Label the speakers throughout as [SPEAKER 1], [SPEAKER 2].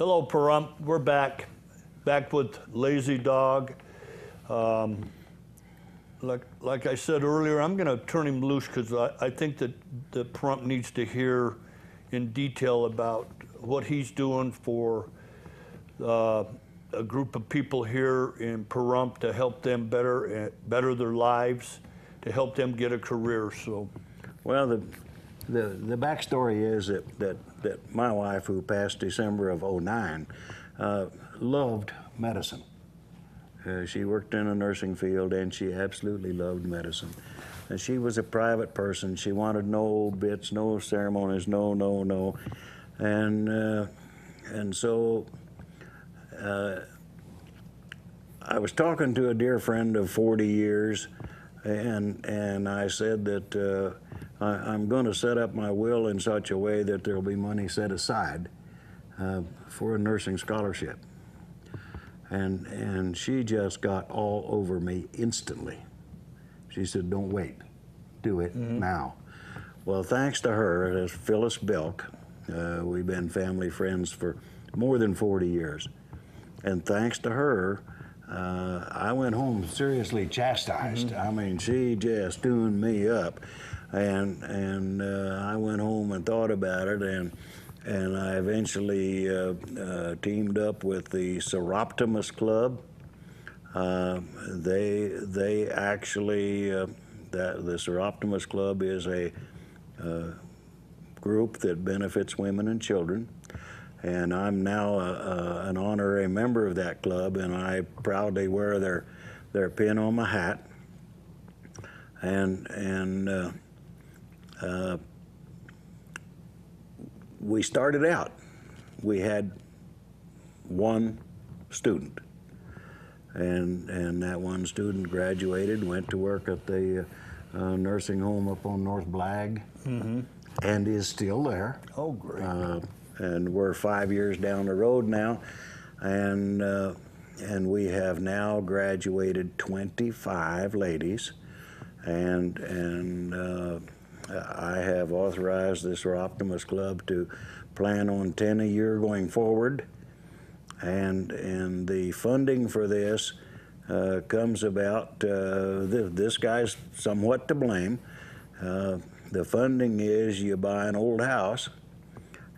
[SPEAKER 1] Hello, Pahrump. We're back with Lazedog. Like I said earlier, I'm going to turn him loose because I think that Pahrump needs to hear in detail about what he's doing for a group of people here in Pahrump to help them better their lives, to help them get a career. So,
[SPEAKER 2] well, the backstory is that my wife, who passed December of '09, loved medicine. She worked in a nursing field, and she absolutely loved medicine. And she was a private person. She wanted no bits, no ceremonies, no. And so I was talking to a dear friend of 40 years, and I said that I'm going to set up my will in such a way that there will be money set aside for a nursing scholarship. And she just got all over me instantly. She said, "Don't wait, do it now." Well, thanks to her, as Phyllis Belk, we've been family friends for more than 40 years. And thanks to her, I went home seriously chastised. I mean, she just tuned me up. And I went home and thought about it, and I eventually teamed up with the Seroptimus Club. They actually, the Seroptimus Club is a group that benefits women and children. And I'm now an honorary member of that club, and I proudly wear their pin on my hat. And we started out. We had one student, and that one student graduated, went to work at the nursing home up on North Blag, and is still there.
[SPEAKER 1] oh, great.
[SPEAKER 2] And we're 5 years down the road now, and we have now graduated 25 ladies, and I have authorized this Seroptimus Club to plan on 10 a year going forward, and the funding for this comes about. This guy's somewhat to blame. The funding is you buy an old house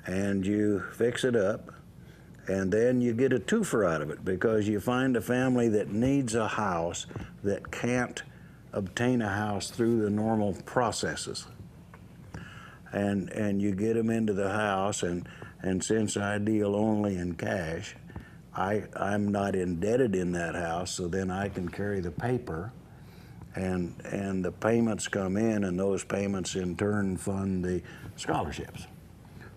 [SPEAKER 2] and you fix it up, and then you get a twofer out of it, because you find a family that needs a house that can't obtain a house through the normal processes. And you get them into the house, and since I deal only in cash, I'm not indebted in that house, so then I can carry the paper, and the payments come in, and those payments in turn fund the scholarships.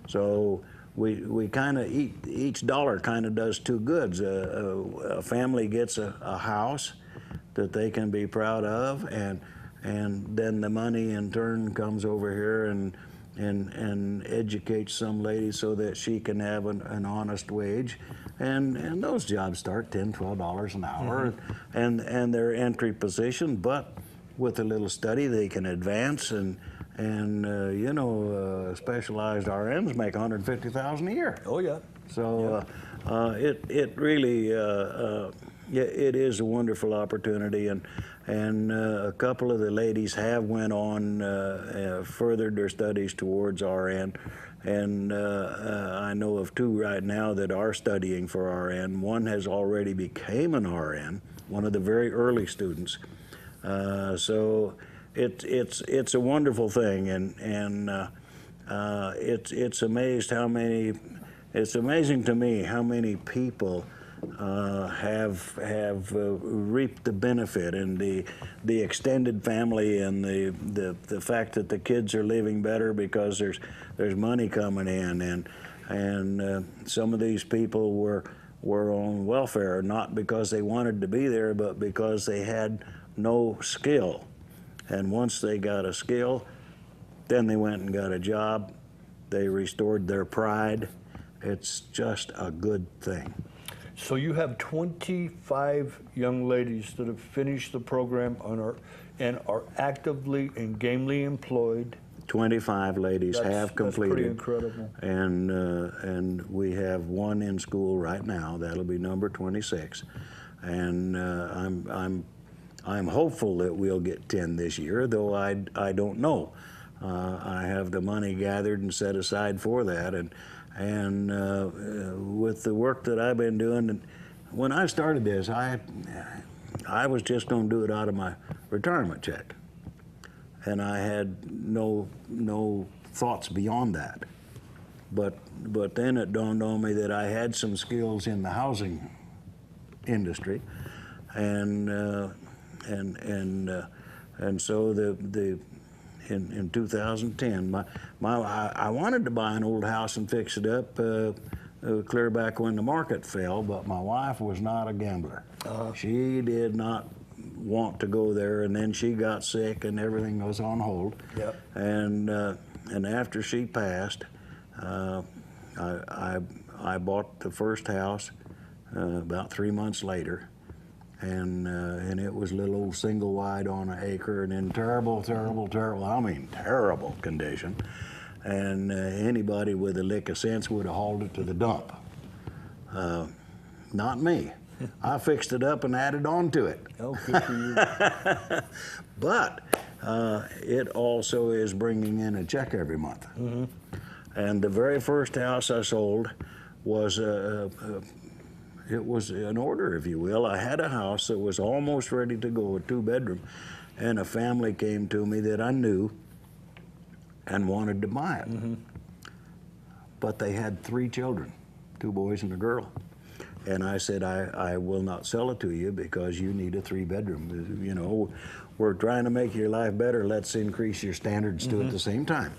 [SPEAKER 2] So we kind of, each dollar kind of does two goods. A family gets a house that they can be proud of, and then the money in turn comes over here and educates some lady so that she can have an honest wage, and those jobs start $10, $12 an hour, and they're entry position, but with a little study they can advance, and specialized RNs make $150,000 a year.
[SPEAKER 1] Oh, yeah.
[SPEAKER 2] So it really it is a wonderful opportunity, and a couple of the ladies have went on furthered their studies towards RN, and I know of two right now that are studying for RN. One has already became an RN, one of the very early students. So it's a wonderful thing, and it's amazing to me how many people have reaped the benefit, and the extended family, and the fact that the kids are living better because there's money coming in, and some of these people were on welfare, not because they wanted to be there, but because they had no skill. And once they got a skill, then they went and got a job. They restored their pride. It's just a good thing.
[SPEAKER 1] So you have 25 young ladies that have finished the program and are actively and gamely employed.
[SPEAKER 2] 25 ladies have completed.
[SPEAKER 1] That's pretty incredible.
[SPEAKER 2] And we have one in school right now. That'll be number 26. And I'm hopeful that we'll get 10 this year, though I don't know. I have the money gathered and set aside for that, and with the work that I've been doing, and when I started this, I was just going to do it out of my retirement check, and I had no thoughts beyond that. But then it dawned on me that I had some skills in the housing industry, and so in 2010, I wanted to buy an old house and fix it up clear back when the market fell, but my wife was not a gambler. She did not want to go there, and then she got sick and everything was on hold.
[SPEAKER 1] Yep.
[SPEAKER 2] And after she passed, I bought the first house about 3 months later. And it was a little old single wide on an acre and in terrible condition. And anybody with a lick of sense would have hauled it to the dump. Not me. I fixed it up and added on to it.
[SPEAKER 1] Oh, good for you.
[SPEAKER 2] But it also is bringing in a check every month. Mm-hmm. And the very first house I sold was it was an order, if you will. I had a house that was almost ready to go, a 2-bedroom, and a family came to me that I knew and wanted to buy it. Mm-hmm. But they had 3 children, 2 boys and a girl. And I said, I will not sell it to you because you need a 3-bedroom. You know, we're trying to make your life better. Let's increase your standards too at the same time.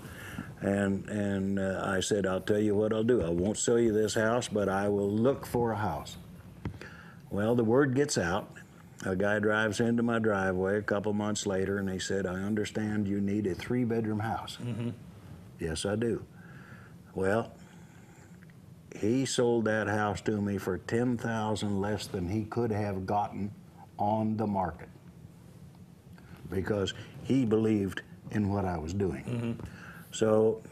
[SPEAKER 2] And I said, I'll tell you what I'll do. I won't sell you this house, but I will look for a house. Well, the word gets out. A guy drives into my driveway a couple months later, and he said, I understand you need a 3-bedroom house. Mm-hmm. Yes, I do. Well, he sold that house to me for $10,000 less than he could have gotten on the market because he believed in what I was doing. Mm-hmm. So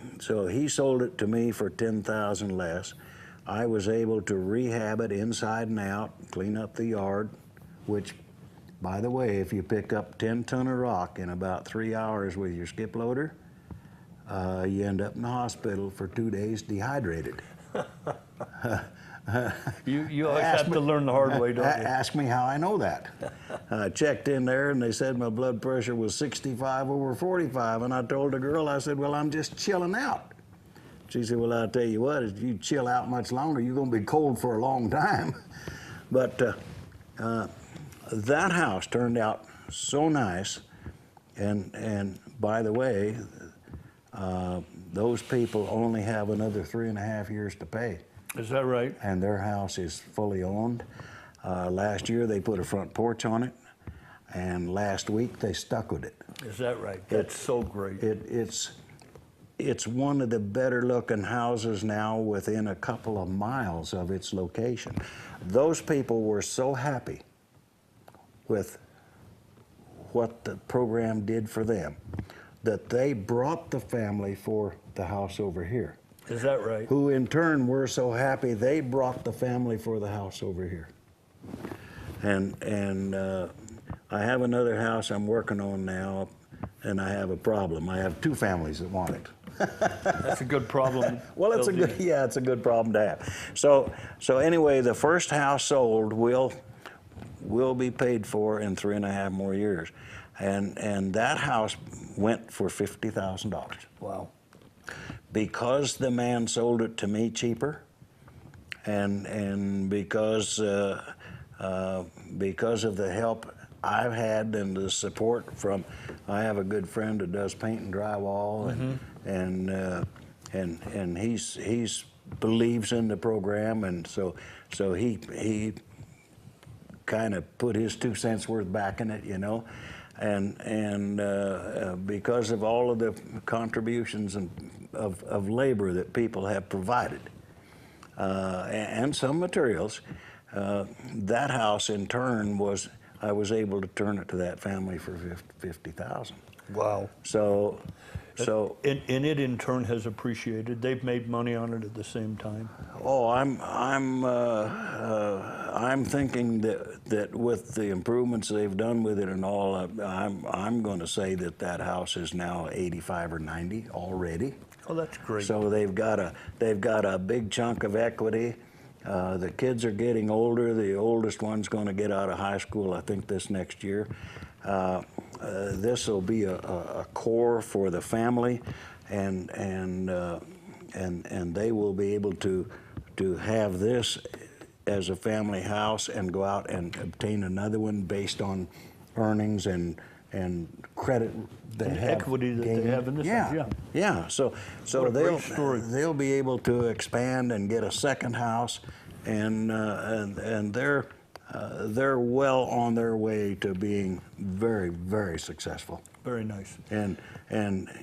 [SPEAKER 2] he sold it to me for $10,000 less. I was able to rehab it inside and out, clean up the yard, which, by the way, if you pick up 10 ton of rock in about 3 hours with your skip loader, you end up in the hospital for 2 days dehydrated.
[SPEAKER 1] You always have to learn the hard way, don't you?
[SPEAKER 2] Ask me how I know that. I checked in there and they said my blood pressure was 65/45, and I told the girl, I said, well, I'm just chilling out. She said, well, I'll tell you what, if you chill out much longer, you're going to be cold for a long time. But that house turned out so nice, and by the way, those people only have another 3.5 years to pay.
[SPEAKER 1] Is that right?
[SPEAKER 2] And their house is fully owned. Last year they put a front porch on it, and last week they stuccoed it.
[SPEAKER 1] Is that right? That's so great.
[SPEAKER 2] It's one of the better looking houses now within a couple of miles of its location. Those people were so happy with what the program did for them that they brought the family for the house over here.
[SPEAKER 1] Is that right?
[SPEAKER 2] Who in turn were so happy they brought the family for the house over here. And I have another house I'm working on now, and I have a problem. I have 2 families that want it.
[SPEAKER 1] That's a good problem.
[SPEAKER 2] Well, it's a good problem to have. So anyway, the first house sold will be paid for in 3.5 more years, and that house went for $50,000.
[SPEAKER 1] Wow.
[SPEAKER 2] Because the man sold it to me cheaper, and because of the help I've had and the support from, I have a good friend that does paint and drywall, and he's believes in the program, and so he kind of put his 2 cents worth back in it, you know, and because of all of the contributions of labor that people have provided, and some materials, that house in turn I was able to turn it to that family for $50,000.
[SPEAKER 1] Wow.
[SPEAKER 2] So So,
[SPEAKER 1] And it in turn has appreciated. They've made money on it at the same time.
[SPEAKER 2] oh, I'm thinking that with the improvements they've done with it and all, I'm going to say that house is now 85 or 90 already.
[SPEAKER 1] Oh, that's great.
[SPEAKER 2] So they've got a big chunk of equity. The kids are getting older. The oldest one's going to get out of high school, I think, this next year. This will be a core for the family, and they will be able to have this as a family house and go out and obtain another one based on earnings and credit they
[SPEAKER 1] And
[SPEAKER 2] have
[SPEAKER 1] equity that they
[SPEAKER 2] gained.
[SPEAKER 1] have in this house, yeah.
[SPEAKER 2] Yeah. So
[SPEAKER 1] What a great story.
[SPEAKER 2] they'll be able to expand and get a second house, and they're well on their way to being very, very successful.
[SPEAKER 1] Very nice.
[SPEAKER 2] And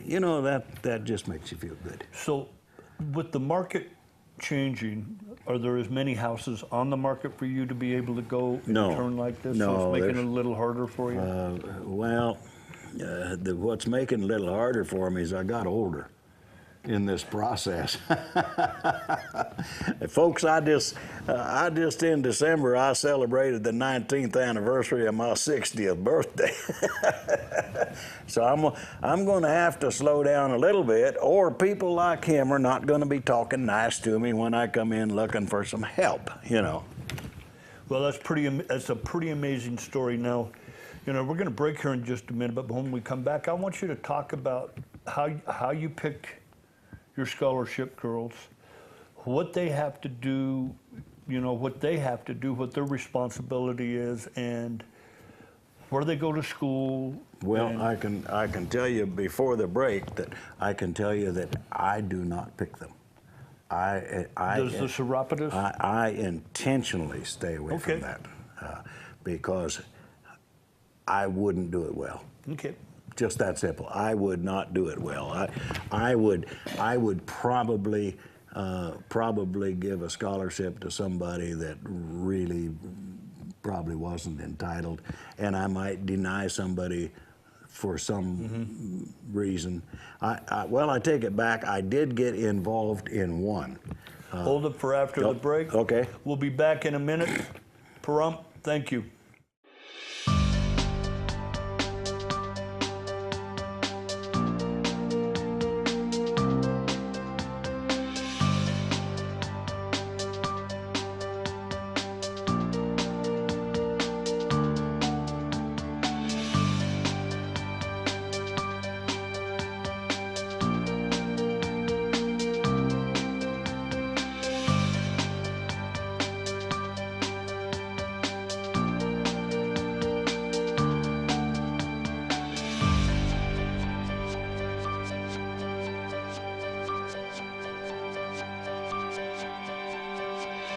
[SPEAKER 2] you know, that just makes you feel good.
[SPEAKER 1] So with the market changing, are there as many houses on the market for you to be able to go and
[SPEAKER 2] No.
[SPEAKER 1] turn like this?
[SPEAKER 2] No,
[SPEAKER 1] So it's making it
[SPEAKER 2] there's-
[SPEAKER 1] a little harder for you?
[SPEAKER 2] What's making it a little harder for me is I got older in this process. Folks, I just in December, I celebrated the 19th anniversary of my 60th birthday. So I'm going to have to slow down a little bit, or people like him are not going to be talking nice to me when I come in looking for some help, you know.
[SPEAKER 1] Well, that's a pretty amazing story. Now, you know, we're going to break here in just a minute, but when we come back, I want you to talk about how you pick your scholarship girls, what they have to do, you know, what their responsibility is, and where they go to school.
[SPEAKER 2] Well,
[SPEAKER 1] and
[SPEAKER 2] I can tell you before the break that I can tell you that I do not pick them.
[SPEAKER 1] does the Seropetus?
[SPEAKER 2] I intentionally stay away
[SPEAKER 1] Okay.
[SPEAKER 2] from that because I wouldn't do it well.
[SPEAKER 1] Okay.
[SPEAKER 2] Just that simple. I would not do it well. I would probably give a scholarship to somebody that really probably wasn't entitled, and I might deny somebody for some reason. Well, I take it back. I did get involved in one.
[SPEAKER 1] Hold it for after the break.
[SPEAKER 2] Okay.
[SPEAKER 1] We'll be back in a minute. Pahrump, thank you.